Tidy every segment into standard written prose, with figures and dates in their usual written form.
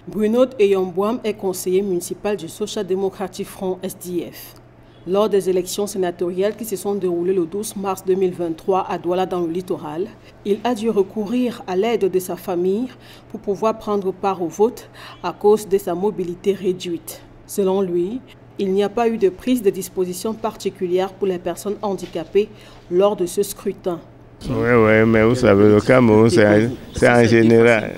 Bruno Eyomboam est conseiller municipal du Social Democratic Front SDF. Lors des élections sénatoriales qui se sont déroulées le 12 mars 2023 à Douala dans le littoral, il a dû recourir à l'aide de sa famille pour pouvoir prendre part au vote à cause de sa mobilité réduite. Selon lui, il n'y a pas eu de prise de disposition particulière pour les personnes handicapées lors de ce scrutin. Oui, mais vous savez, le Cameroun, c'est en général.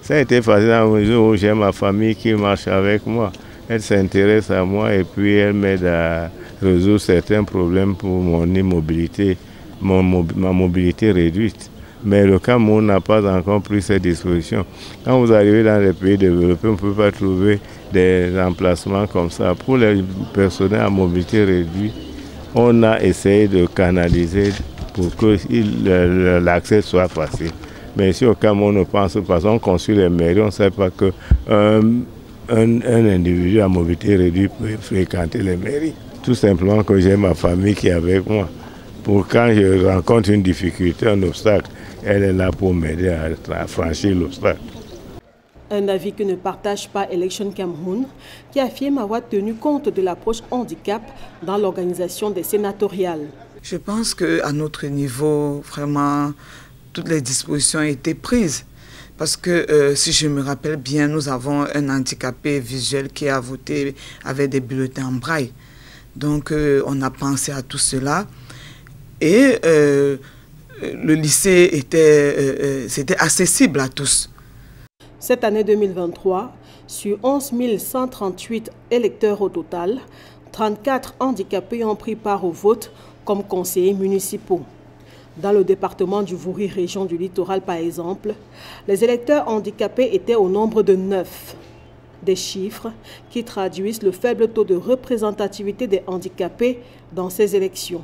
Ça a été facile dans le jour où j'ai ma famille qui marche avec moi. Elle s'intéresse à moi et puis elle m'aide à résoudre certains problèmes pour mon immobilité, ma mobilité réduite. Mais le Cameroun n'a pas encore pris ces dispositions. Quand vous arrivez dans les pays développés, on ne peut pas trouver des emplacements comme ça. Pour les personnes à mobilité réduite, on a essayé de canaliser pour que l'accès soit facile. Mais ici au Cameroun, on ne pense pas, on construit les mairies, on ne sait pas qu'un individu à mobilité réduite peut fréquenter les mairies. Tout simplement que j'ai ma famille qui est avec moi. Pour quand je rencontre une difficulté, un obstacle, elle est là pour m'aider à franchir l'obstacle. Un avis que ne partage pas Election Cameroun, qui affirme avoir tenu compte de l'approche handicap dans l'organisation des sénatoriales. Je pense qu'à notre niveau, vraiment, toutes les dispositions ont été prises. Parce que, si je me rappelle bien, nous avons un handicapé visuel qui a voté avec des bulletins en braille. Donc, on a pensé à tout cela. Et le lycée c'était accessible à tous. Cette année 2023, sur 11 138 électeurs au total, 34 handicapés ont pris part au vote comme conseillers municipaux. Dans le département du Vouri, région du littoral par exemple, les électeurs handicapés étaient au nombre de 9. Des chiffres qui traduisent le faible taux de représentativité des handicapés dans ces élections.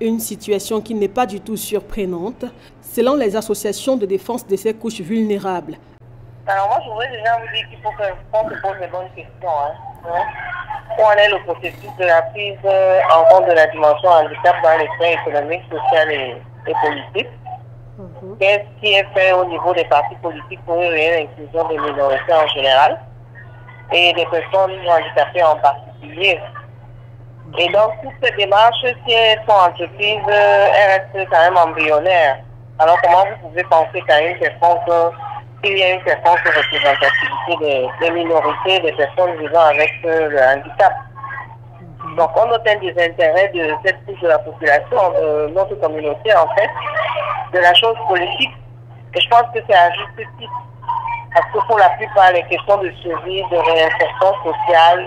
Une situation qui n'est pas du tout surprenante, selon les associations de défense de ces couches vulnérables. Alors moi, je voudrais déjà vous dire qu'il faut qu'on se pose les bonnes questions. Où en est le processus de la prise en compte de la dimension handicap dans les sphères économiques, sociales et politiques? Qu'est-ce qui est fait au niveau des partis politiques pour une réelle inclusion des minorités en général et des personnes handicapées en particulier? Et donc, toutes ces démarches, si elles sont entreprises, elles restent quand même embryonnaires. Alors, comment vous pouvez penser qu'il y a une quelconque représentativité des minorités, des personnes vivant avec le handicap? Donc, on note un désintérêt de cette couche de la population, de notre communauté, en fait, de la chose politique. Et je pense que c'est à juste titre. Parce que pour la plupart, les questions de survie, de réinsertion sociale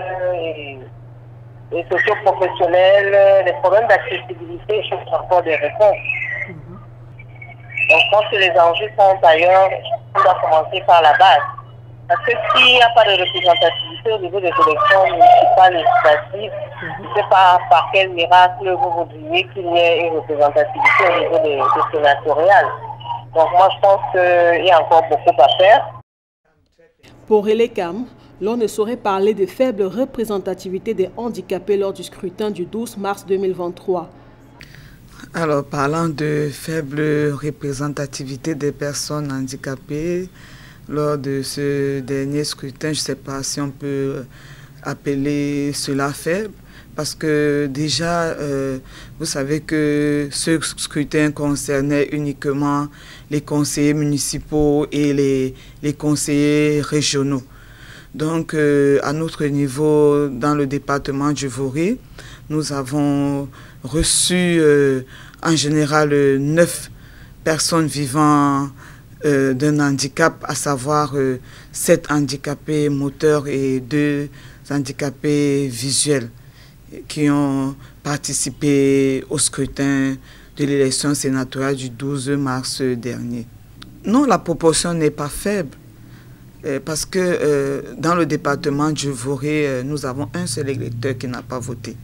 et socio-professionnels, les problèmes d'accessibilité cherchent encore des réponses. Donc, je pense que les enjeux sont ailleurs. On doit commencer par la base. Parce que s'il n'y a pas de représentativité au niveau des élections municipales et législatives, je ne sais pas par quel miracle vous voudriez qu'il y ait une représentativité au niveau des sénatoriales. Donc moi, je pense qu'il y a encore beaucoup à faire. Pour Elecam, l'on ne saurait parler de faible représentativité des handicapés lors du scrutin du 12 mars 2023. Alors, parlant de faible représentativité des personnes handicapées, lors de ce dernier scrutin, je ne sais pas si on peut appeler cela faible, parce que déjà, vous savez que ce scrutin concernait uniquement les conseillers municipaux et les conseillers régionaux. Donc, à notre niveau, dans le département du Vouri, nous avons reçu en général 9 personnes vivant d'un handicap, à savoir 7 handicapés moteurs et 2 handicapés visuels qui ont participé au scrutin de l'élection sénatoriale du 12 mars dernier. Non, la proportion n'est pas faible. Parce que dans le département du Vouri, nous avons un seul électeur qui n'a pas voté.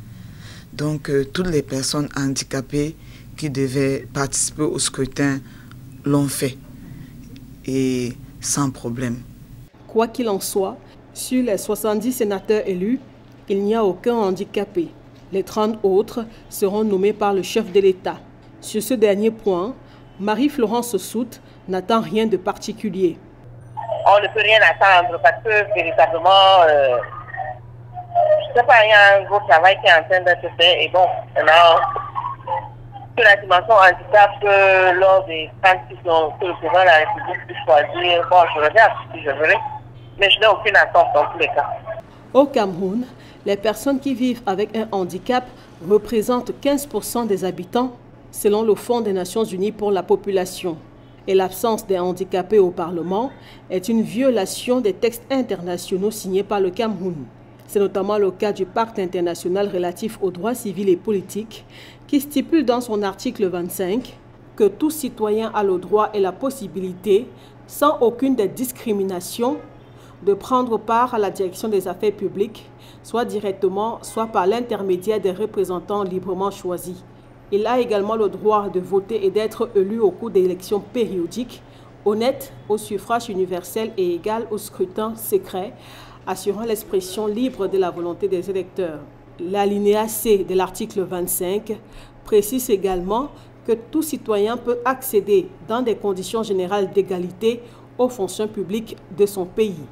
Donc, toutes les personnes handicapées qui devaient participer au scrutin l'ont fait, et sans problème. Quoi qu'il en soit, sur les 70 sénateurs élus, il n'y a aucun handicapé. Les 30 autres seront nommés par le chef de l'État. Sur ce dernier point, Marie-Florence Soute n'attend rien de particulier. on ne peut rien attendre parce que véritablement, je ne sais pas, il y a un gros travail qui est en train d'être fait. Et bon, maintenant, sur la dimension handicap, lors des transitions que le président de la République puisse choisir, bon, je regarde si je verrai, mais je n'ai aucune attente dans tous les cas. Au Cameroun, les personnes qui vivent avec un handicap représentent 15% des habitants, selon le Fonds des Nations Unies pour la population. Et l'absence des handicapés au Parlement est une violation des textes internationaux signés par le Cameroun. C'est notamment le cas du Pacte international relatif aux droits civils et politiques qui stipule dans son article 25 que tout citoyen a le droit et la possibilité, sans aucune des discriminations, de prendre part à la direction des affaires publiques, soit directement, soit par l'intermédiaire des représentants librement choisis. Il a également le droit de voter et d'être élu au cours d'élections périodiques, honnêtes, au suffrage universel et égal au scrutin secret, assurant l'expression libre de la volonté des électeurs. L'alinéa C de l'article 25 précise également que tout citoyen peut accéder dans des conditions générales d'égalité aux fonctions publiques de son pays.